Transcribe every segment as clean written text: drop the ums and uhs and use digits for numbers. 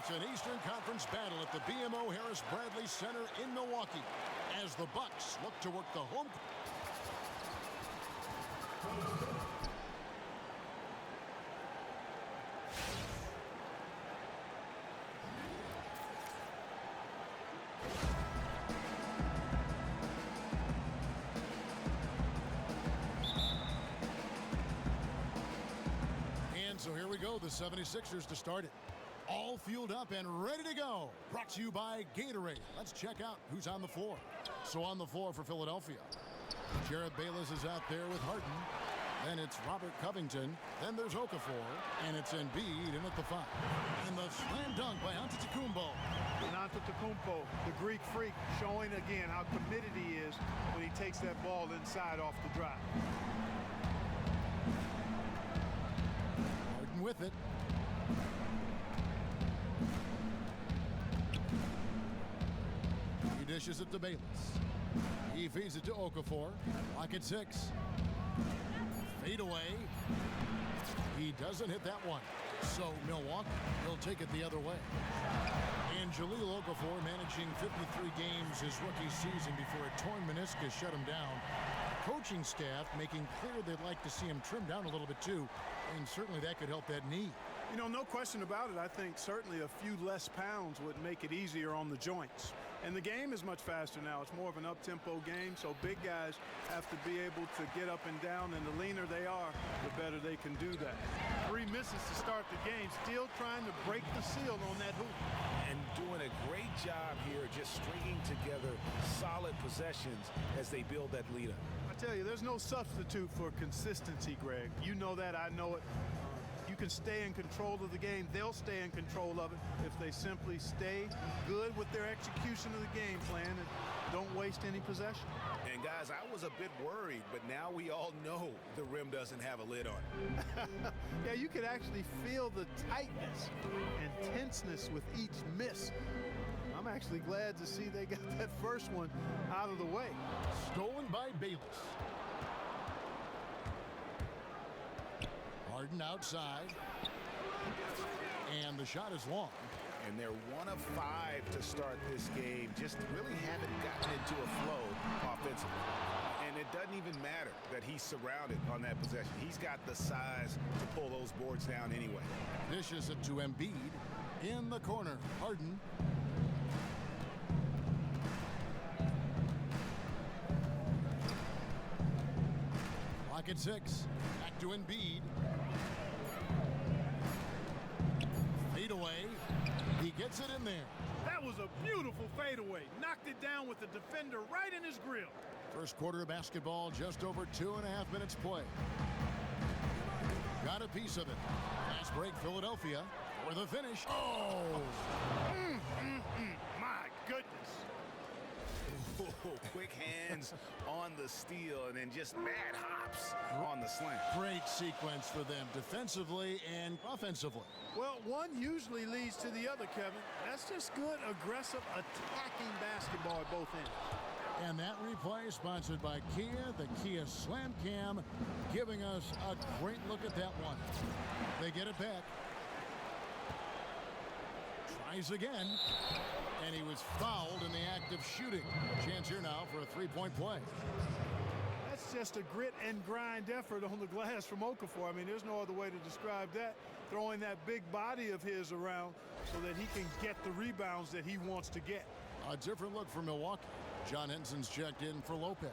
It's an Eastern Conference battle at the BMO Harris Bradley Center in Milwaukee as the Bucks look to work the home. And so here we go, the 76ers to start it. All fueled up and ready to go. Brought to you by Gatorade. Let's check out who's on the floor. So on the floor for Philadelphia, Jared Bayless is out there with Harden. Then it's Robert Covington. Then there's Okafor. And it's Embiid in at the 5. And the slam dunk by Antetokounmpo. And Antetokounmpo, the Greek freak, showing again how committed he is when he takes that ball inside off the drive. Harden with it. He dishes it to Bayless. He feeds it to Okafor. Lock at 6. Fade away. He doesn't hit that one. So Milwaukee will take it the other way. And Jahlil Okafor managing 53 games his rookie season before a torn meniscus shut him down. Coaching staff making clear they'd like to see him trim down a little bit too. And certainly that could help that knee. You know, no question about it. I think certainly a few less pounds would make it easier on the joints. And the game is much faster now. It's more of an up-tempo game, so big guys have to be able to get up and down, and the leaner they are, the better they can do that. 3 misses to start the game, still trying to break the seal on that hoop. And doing a great job here just stringing together solid possessions as they build that lead up. I tell you, there's no substitute for consistency, Greg. You know that, I know it. You can stay in control of the game. They'll stay in control of it if they simply stay good with their execution of the game plan and don't waste any possession. And guys, I was a bit worried, but now we all know the rim doesn't have a lid on it. Yeah, you could actually feel the tightness and tenseness with each miss. I'm actually glad to see they got that first one out of the way. Stolen by Bayless. Harden outside. And the shot is long. And they're 1 of 5 to start this game. Just really haven't gotten into a flow offensively. And it doesn't even matter that he's surrounded on that possession. He's got the size to pull those boards down anyway. Dishes it to Embiid. In the corner, Harden. Lock at 6. Back to Embiid. Fade away. He gets it in there. That was a beautiful fadeaway. Knocked it down with the defender right in his grill. First quarter of basketball, just over 2.5 minutes play. Got a piece of it. Fast break, Philadelphia for the finish. Oh! My goodness. Oh, quick hands on the steal and then just mad hops on the slam. Great sequence for them defensively and offensively. Well, one usually leads to the other, Kevin. That's just good, aggressive, attacking basketball at both ends. And that replay sponsored by Kia, the Kia Slam Cam, giving us a great look at that one. They get it back. Tries again. And he was fouled in the act of shooting. Chance here now for a 3-point play. That's just a grit and grind effort on the glass from Okafor. I mean, there's no other way to describe that. Throwing that big body of his around so that he can get the rebounds that he wants to get. A different look for Milwaukee. John Henson's checked in for Lopez.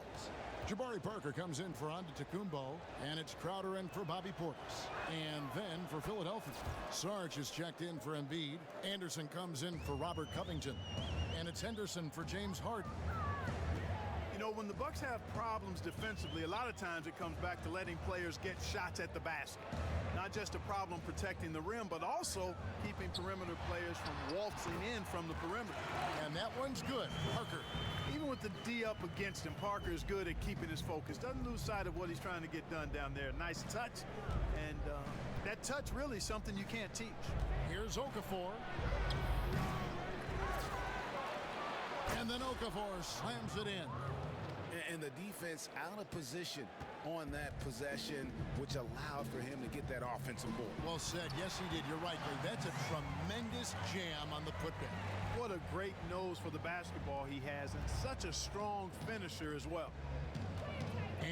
Jabari Parker comes in for Antetokounmpo, and it's Crowder in for Bobby Portis. And then for Philadelphia, Sarge is checked in for Embiid. Anderson comes in for Robert Covington, and it's Henderson for James Harden. You know, when the Bucks have problems defensively, a lot of times it comes back to letting players get shots at the basket. Not just a problem protecting the rim, but also keeping perimeter players from waltzing in from the perimeter. And that one's good. Parker. Even with the D up against him, Parker is good at keeping his focus. Doesn't lose sight of what he's trying to get done down there. Nice touch. And that touch really is something you can't teach. Here's Okafor. And then Okafor slams it in. And the defense out of position on that possession, which allowed for him to get that offensive board. Well said. Yes, he did. You're right, Lee. That's a tremendous jam on the putback. What a great nose for the basketball he has, and such a strong finisher as well.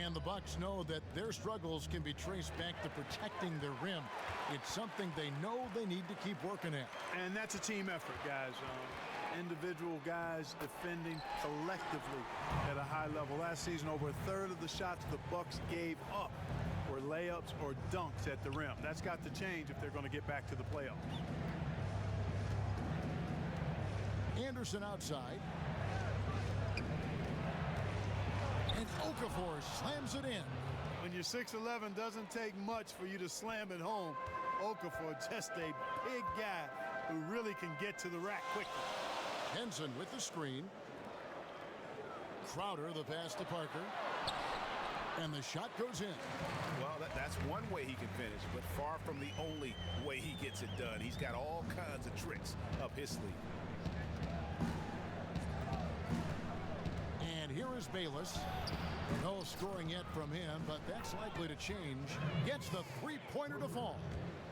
And the Bucks know that their struggles can be traced back to protecting their rim. It's something they know they need to keep working at. And that's a team effort, guys. Individual guys defending collectively at a high level. Last season, over a third of the shots the Bucks gave up were layups or dunks at the rim. That's got to change if they're going to get back to the playoffs. Anderson outside. And Okafor slams it in. When you're 6'11", doesn't take much for you to slam it home. Okafor, just a big guy who really can get to the rack quickly. Henson with the screen. Crowder the pass to Parker. And the shot goes in. Well, that's one way he can finish, but far from the only way he gets it done. He's got all kinds of tricks up his sleeve. And here is Bayless. No scoring yet from him, but that's likely to change. Gets the three-pointer to fall.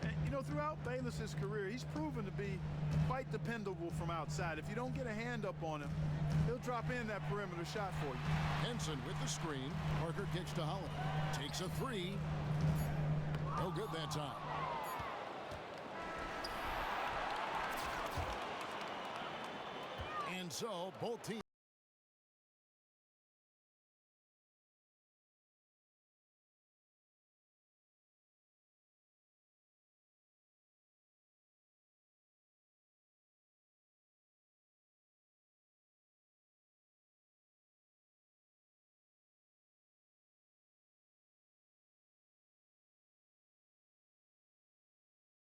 And, you know, throughout Bayless's career, he's proven to be quite dependable from outside. If you don't get a hand up on him, he'll drop in that perimeter shot for you. Henson with the screen. Parker kicks to Holiday. Takes a three. No good that time. And so both teams